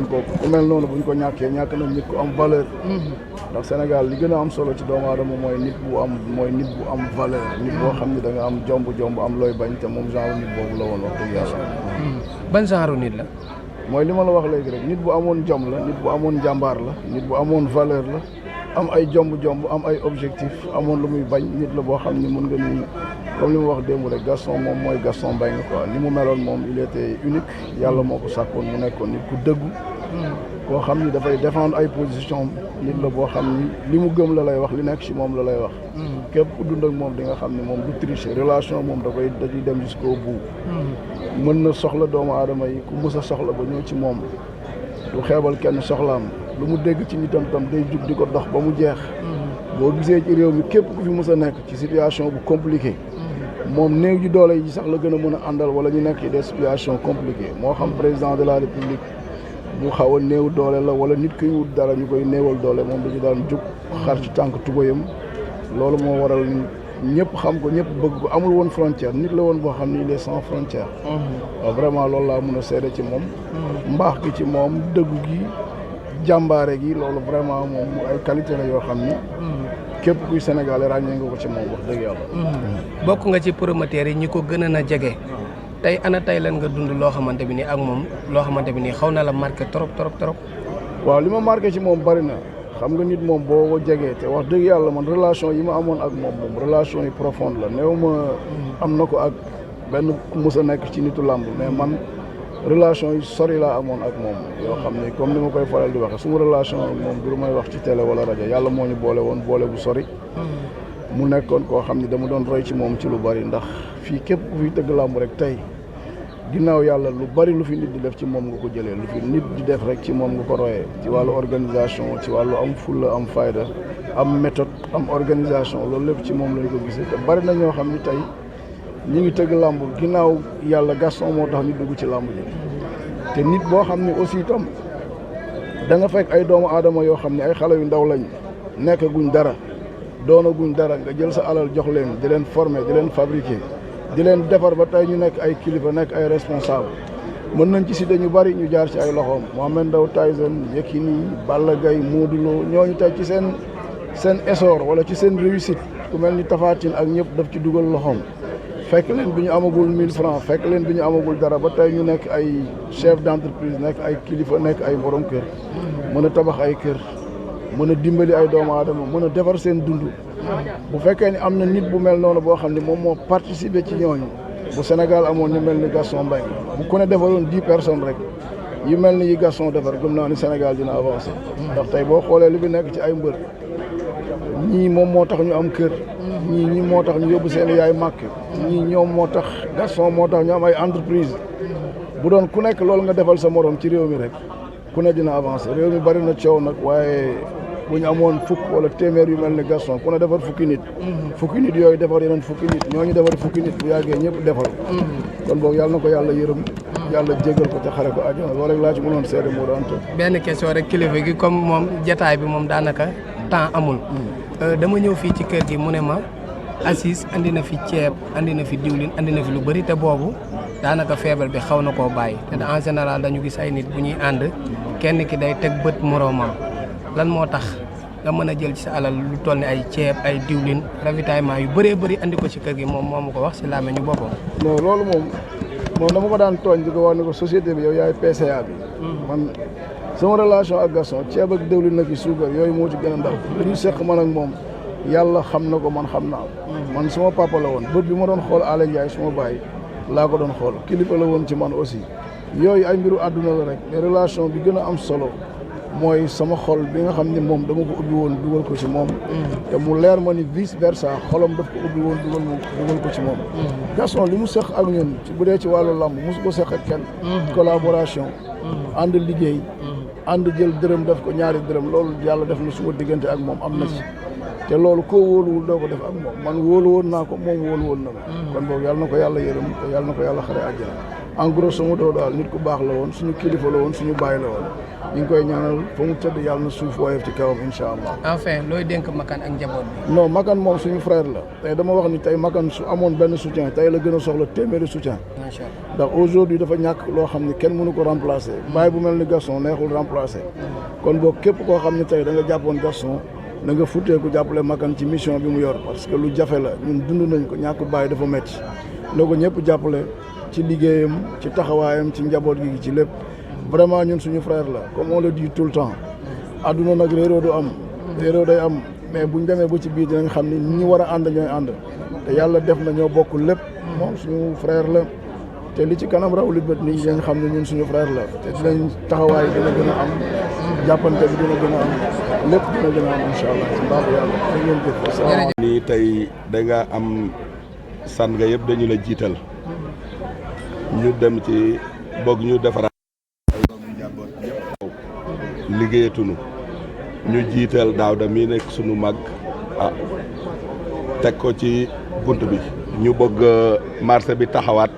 nañ ko ku mel noonu buñ ko ñàkkee ñàkk nañ nit ku am valeur ndax Sénégal li gën a am solo ci doomu aadama mooy nit bu am valeur nit boo xam ne da nga am jomb am looy bañ te moom genre nit boobu la woon wax dëgg yàlla ban genre nit la mooy li ma la wax léegi rek nit bu amoon jom la nit bu amoon jàmbaar la nit bu amoon valeur la am ay jomb am ay objectif amoon lu muy bañ nit la boo xam ni mën nga ni comme li ma wax démb rek Gaston moom mooy Gaston Mbengue quoi ni mu meloon moom il était unique yàlla moo ko sàkkoon mu nekkoon nit ku dëggu koo xam ni dafay défendre ay position nit la boo xam ni li mu gëm la lay wax li nekk ci moom la lay wax képp ku dund ak moom di nga xam ne moom du tricher relation moom dañuy dem jusqu'au bout mën na soxla doomu aadama yi ku mës a soxla ba ñëw ci moom du xeebal kenn soxlaam lu mu dégg ci nitam tam day jug di ko dox ba mu jeex boo gisee ci réew mi képp ku fi mës a nekk ci situation bu compliqué moom néew ji doole yi sax la gën a mën a àndal wala ñu nekk ci des situations compliquées moo xam président de la république bu xaw a néew doole la wala nit kuy wut dara ñu koy néewal doole moom dañu daan jug xar ci tànk tubayam loolu moo waral ñëpp xam ko ñëpp bëgg ko amul woon frontière nit la woon boo xam ni il est sans frontière waaw vraiment loolu laa mën a seede ci moom mbaax gi ci moom dëggu gi jàmbaare gi loolu vraiment moom ay qualité la yoo xam ni képp kuy Sénégalais ràññee nga ko ci moom wax dëgg yàlla bokk nga ci promoteurs yi ñi ko gën a na jege tey tey lan nga dund loo xamante bi nii ak moom loo xamante bi nii xaw na la marqué trop waaw li ma marqué ci moom bari na xam nga nit moom boo ko jegee te wax dëgg yàlla man relation yi ma amoon ak moom relation yi profonde la néew ma am na ko ak benn ku mës a nekk ci nitu làmb mais man relation yi sori laa amoon ak moom yoo xam ne comme ni ma koy faral di waxe suma relation ak moom du may wax ci télé wala rajo yàlla moo ñu boole woon boole bu sori mu nekkoon koo xam ne dama doon roy ci moom ci lu bari ndax fii képp ku fiy tëgg làmb rek tey ginnaaw yàlla lu bari lu fi nit di def ci moom nga ko jëlee lu fi nit di def rek ci moom nga ko royee ci wàllu organisation ci wàllu am fulla am fayda am méthode am organisation loolu lépp ci moom lañ ko gisee te bari na ñoo xam ni tey ñi ngi tëgg làmb ginnaaw yàlla Gaston moo tax ñu dugg ci làmb ji te nit boo xam ne aussi itam da nga fekk ay doomu aadama yoo xam ne ay xale yu ndaw lañ nekk guñ dara doonaguñ dara nga jël sa alal jox leen di leen former di leen fabriquer di leen defar ba tey ñu nekk ay kilifa nekk ay responsable mën nañ ci citer ñu bari ñu jaar ci ay loxoom Mohamed Ndao Tyson Yékini Balla Gaye Modou Lo ñooñu tey ci seen essor wala ci seen réussite ku mel ni Tapha Tine ak ñëpp daf ci dugal loxoom fekk leen bi ñu amagul 1000 francs fekk leen bi ñu amagul dara ba tey ñu nekk ay chef d'entreprise nekk ay kilifa nekk ay borom kër mën a tabax ay kër mën a dimbali ay doomu aadama mën a defar seen dund bu fekkee ni am na nit bu mel noonu boo xam ne moom moo participé ci ñooñu bu Sénégal amoon ñu mel ni Gaston Mbengue bu ku ne defaroon 10 personnes rek yu mel ni yi Gaston defar gëm naa ni Sénégal dina avancé ndax tey boo xoolee li fi nekk ci ay mbër ñii moom moo tax ñu am kër ñii moo tax ñu yóbbu seen yaay màkk ñii ñoom moo tax Gaston moo tax ñu am ay entreprise bu doon ku nekk loolu nga defal sa morom ci réew mi rek ku ne dina avancé réew mi bari na coow nag waaye bu ñu amoon fukk wala téeméer yu mel ni Gaston ku ne defar fukki nit yooyu defar yeneen fukki nit ñooñu defar fukki nit bu yàggee ñëpp defar kon boog yàlla na ko yàlla yërëm yàlla jégal ko te xare ko àjjana loolu rek laa ci mënoon seede moo doon benn question rek kilifa gi comme moom jataay bi moom daanaka temps amul dama ñëw fii ci kër gi mu ne ma Aziz andi na fi ceeb andi na fi diwlin andi na fi lu bëri te boobu daanaka feebar bi xaw na koo bàyyi te en général dañu gis ay nit bu ñuy ànd kenn ki day teg bët moroomam lan moo tax nga mën a jël ci sa alal lu toll ni ay ceeb ay diwlin ravitaillement yu bëree bëri andi ko ci kër gi moom moo ma ko wax si laame ñu boppam. non loolu moom dama ko daan tooñ di ko wax ne ko société bi yow yaay PCA bi. man sama relation ak Gaston ceeb ak diwlin nag ci suukar yooyu moo ci gën a ndaw li ñu seq man ak moom yàlla xam na ko man xam naa man suma papa la woon bët bi ma doon xool Alé Ndiaye suma baay laa ko doon xool kilifa la woon ci man aussi yooyu ay mbiru àdduna la rek mais relation bi gën a am solo mooy sama xol bi nga xam ne moom dama ko ubbi woon dugal ko ci moom te mu leer ma ni vice versa xolam daf ko ubbi woon dugal ko ci moom Gaston li mu seq ak ñun bu dee ci wàllu làmb mosu ko seq ak kenn collaboration ànd liggéey ànd jël dërëm def ko ñaari dërëm loolu yàlla def na suma diggante ak moom am na ci te loolu koo wóoluwul doo ko def ak moom man wóolu woon naa ko moom wóolu woon na ma kon boobu yàlla na ko yàlla yërëm te yàlla na ko yàlla xare àjjana en grosso modo daal nit ku baax la woon suñu kilifa la woon suñu bàyyi la woon ñu ngi koy ñaanal fa mu tëdd yàlla na suuf woyof ci kawam incha allah. enfin looy dénk Makan ak njaboot bi. non Makan moom suñu frère la tey dama wax ni tey Makan su amoon benn soutien tey la gën a soxla téeméeri soutien. macha allah ndax aujourd'hui dafa ñàkk loo xam ne kenn mënu ko remplacer. baay bu mel ni Gaston neexul remplacer. kon boog képp koo xam ne tey da nga jàppoon Gaston da nga futteeku jàppale Makan ci mission bi mu yor parce que lu jafe la ñun dund nañ ko ñàkk baay dafa metti na ko ñëpp jàppale ci liggéeyam ci taxawaayam ci njaboot gi ci lépp vraiment ñun suñu frère la comme on le dit tout le temps àdduna nag réeroo du am réeroo day am mais buñ demee ba ci biir dinañ xam ni ñi war a ànd ñooy ànd te yàlla def na ñoo bokk lépp moom suñu frère la te li ci kanam raw li bët nit ñi dañ xam ne ñun suñu frère la te dinañ taxawaay dina gën a am jàppante bi dina gën a am lépp dina gën a am incha allah ci mbaaxu yàlla da ngeen jëf asalaamaaleykum. nii tey da nga am san nga yëpp dañu la jiital ñu dem ci boog ñu defaraat liggéeyatunu ñu jiital Daouda mii nekk sunu mag teg ko ci bunt bi ñu bëgg marché bi taxawaat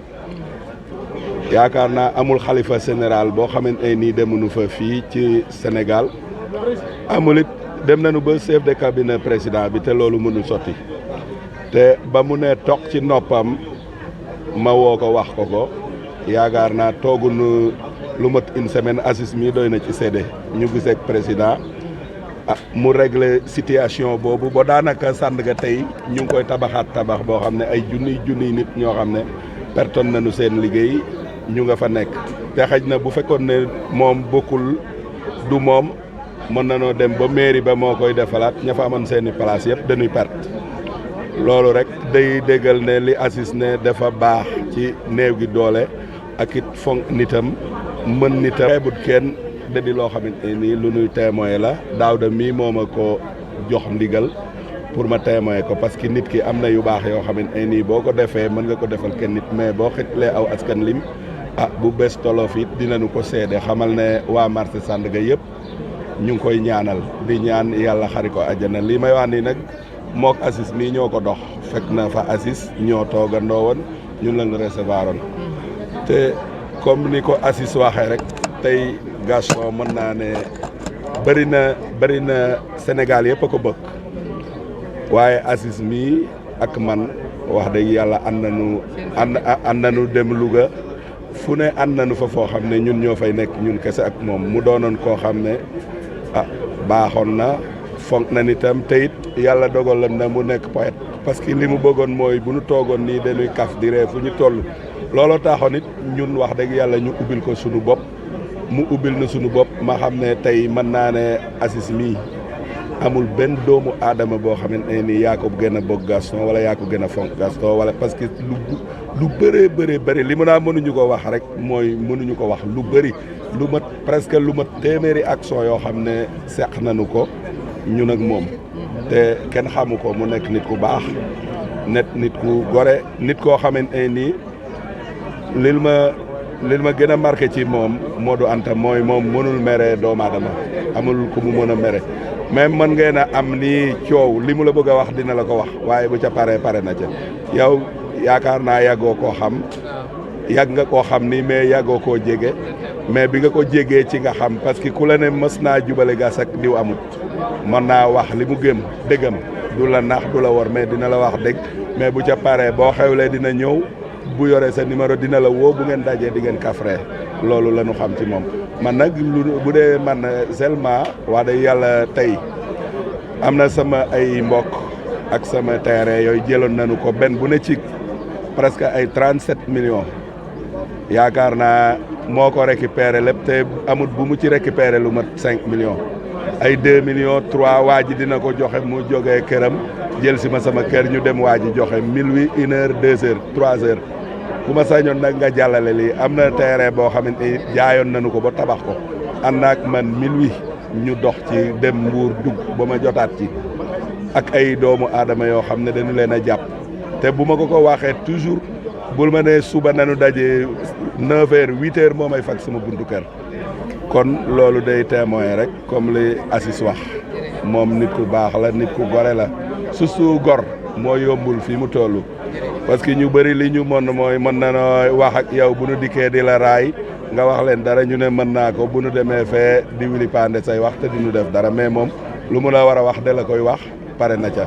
yaakaar naa amul xalifa général boo xamante ne nii demuñu fa fii ci Sénégal amul it dem nañu ba chef de cabinet président bi te loolu mënul sotti te ba mu ne toog ci noppam ma woo ko wax ko yaakaar naa toogunu lu mat une semaine Aziz mi doy na ci seede ñu gisee ak président mu régler situation boobu ba daanaka Sandaga tey ñu ngi koy tabaxaat tabax boo xam ne ay junniy nit ñoo xam ne perton nañu seen liggéey ñu nga fa nekk te xëj na bu fekkoon ne moom bokkul du moom mën nañoo dem ba mairie ba moo koy defalaat ña fa amoon seeni place yëpp dañuy perte loolu rek day déggal ne li Aziz ne dafa baax ci néew gi doole ak it fonk nitam mën nitam xeebut kenn da di loo xamante ne nii lu nuy témoin la Daouda mii moo ma ko jox ndigal pour ma témoin ko parce que nit ki am na yu baax yoo xamante ne nii boo ko defee mën nga ko defal kenn nit mais boo xitlee aw askan lim bu bés tolof it dinañu ko seede xamal ne waa marché Sandaga yëpp ñu ngi koy ñaanal di ñaan yàlla xari ko àjjana li may wax nii nag mook Aziz mii ñoo ko dox fekk na fa Aziz ñoo toogandoo woon ñun lañu recevoir oon te comme ni ko Aziz waxee rek tey Gaston mën naa ne bëri na Sénégal yëpp a ko bëgg waaye Aziz mii ak man wax dëgg yàlla ànd nañu dem Louga fu ne ànd nañu fa foo xam ne ñun ñoo fay nekk ñun kese ak moom mu doonoon koo xam ne baaxoon na fonk na nitam te it yàlla dogal na mu nekk poète parce que li mu bëggoon mooy bu ñu toogoon nii dañuy kaf di ree fu ñu toll looloo taxoon it ñun wax dëgg yàlla ñu ubbil ko sunu bopp mu ubbil na sunu bopp ma xam ne tey mën naa ne Aziz mii amul benn doomu aadama boo xamante ne nii yaa ko gën a bëgg Gaston wala yaa ko gën a fonk Gaston wala parce que lu bëri li mu naa mënuñu ko wax rek mooy mënuñu ko wax lu bëri lu mat presque lu mat téeméeri action yoo xam ne seq nañu ko ñun ak moom te kenn xamu ko mu nekk nit ku baax nit ku gore nit koo xamante ne nii lil ma gën a marqué ci moom Modou Anta mooy moom mënul mere doomu aadama amul ku mu mën a mere même mën ngeen a am ni coow li mu la bëgg a wax dina la ko wax waaye bu ca pare na ca yow yaakaar naa yàggoo koo xam yàgg nga koo xam ni mais yàggoo koo jege mais bi nga ko jegee ci nga xam parce que ku la ne mës naa jubale gas ak diw amut mën naa wax li mu gëm dëggam du la nax du la war mais dina la wax dëgg mais bu ca paree boo xewlee dina ñëw bu yoree sa numéro dina la woo bu ngeen dajee di ngeen kafre loolu la ñu xam ci moom man nag bu dee man seulement wax dëgg yàlla tey am na sama ay mbokk ak sama terrain yooyu jëloon nañu ko benn bu ne ci presque ay 37 millions yaakaar naa moo ko récupéré lépp te amut bu mu ci récupéré lu mat 5 millions ay 2 millions 3 waa ji dina ko joxe mu jógee këram jël si ma sama kër ñu dem waa ji joxe minuit 1 heure 2 heures 3 heures bu ma sañoon nag nga jàllale lii am na terrain boo xamante ni jaayoon nañu ko ba tabax ko ànd ak man minuit ñu dox ci dem Mbuur dugg ba ma jotaat ci ak ay doomu aadama yoo xam ne dañu leen a jàpp te bu ma ko waxee toujours bul ma ne suba nanu daje 9 heures 8 heures moo may fag sama buntu kër kon loolu day témoin rek comme li Aziz wax moom nit ku baax la nit ku gore la surtout gor moo yombul fii mu toll parce que ñu bëri li ñu mën mooy mën na wax ak yow bu nu dikkee di la raay nga wax leen dara ñu ne mën naa ko bu nu demee fee di wili pande say wax te di nu def dara mais moom lu mu la war a wax de la koy wax pare na ca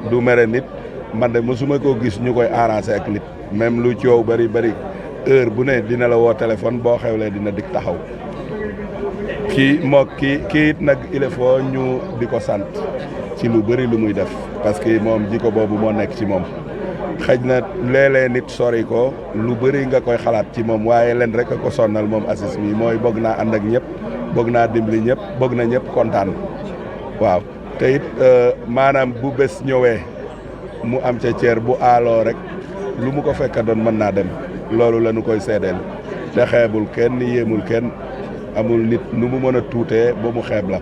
du mere nit man de mosuma koo gis ñu koy arrangé ak nit même lu coow bari heure bu ne dina la woo téléphone boo xewlee dina dik taxaw kii it nag il faut ñu di ko sant ci lu bëri lu muy def parce que moom jikko boobu moo nekk ci moom xëj na léeg-léeg nit sori ko lu bëri nga koy xalaat ci moom waaye leen rek a ko sonnal moom Aziz mi mooy bëgg naa ànd ak ñëpp bëgg naa dimbali ñëpp bëgg na ñëpp kontaan waaw te it maanaam bu bés ñëwee mu am ca ceer bu aaloo rek lu mu ko fekka doon mën naa dem loolu la ñu koy seedeel te xeebul kenn yéemul kenn amul nit nu mu mën a tuutee ba mu xeeb la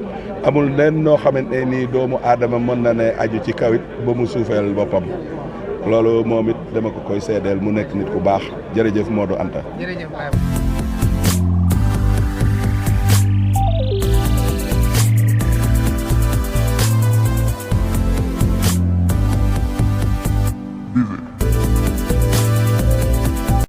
amul nen noo xamante ne nii doomu aadama mën na ne aju ci kawit ba mu suufeel boppam loolu moom it dama ko koy seedeel mu nekk nit ku baax jërëjëf Modou Anta. jërëjëf.